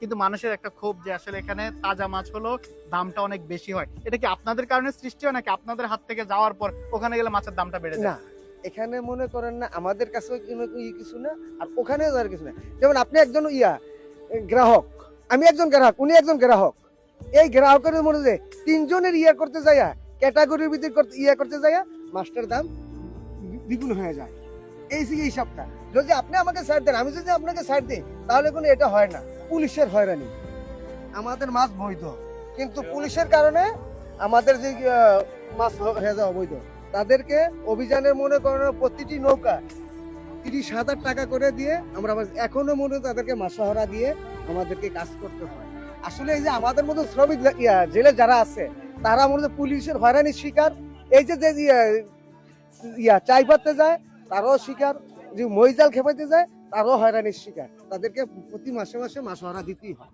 কিন্তু মানুষের একটা ক্ষোভ যে আসলে এখানে তাজা মাছ হলো দামটা অনেক বেশি হয়। এটা কি আপনাদের কারণে সৃষ্টি হয় নাকি আপনাদের হাত থেকে যাওয়ার পর ওখানে গেলে মাছের দামটা বেড়ে না, যায়? এখানে মনে করেন না আমাদের কাছেও কোনো কিছু না, আর ওখানেও আর কিছু না। যেমন আপনি একজন গ্রাহক, আমি একজন গ্রাহক, উনি একজন গ্রাহক। এই গ্রাহকের মধ্যে যে তিনজনের করতে যাইয়া, ক্যাটাগরির ভিত্তিক করতে যাইয়া মাছটার দাম দ্বিগুণ হয়ে যায়। এই যে হিসাবটা যদি আপনি আমাকে ছাড় দেন, আমি যদি আপনাকে ছাড় দিই, তাহলে কোনো এটা হয় না। পুলিশের হয়রানি, আমাদের মাছ বৈধ, কিন্তু পুলিশের কারণে আমাদের যে মাছ হয়ে যাওয়া অবৈধ। তাদেরকে অভিযানের মনে করেন প্রতিটি নৌকা 30,000 টাকা করে দিয়ে আমরা এখনো মনে তাদেরকে মাসহারা দিয়ে আমাদেরকে কাজ করতে হয়। আসলে এই যে আমাদের মতো শ্রমিক জেলে যারা আছে তারা মনে পুলিশের হয়রানির শিকার। এই যে চাই পাততে যায় তারাও শিকার, যে মহিজাল খেপাইতে যায় তারাও হয়রানির শিকার। তাদেরকে প্রতি মাসে মাসে মাসহারা দিতেই হয়।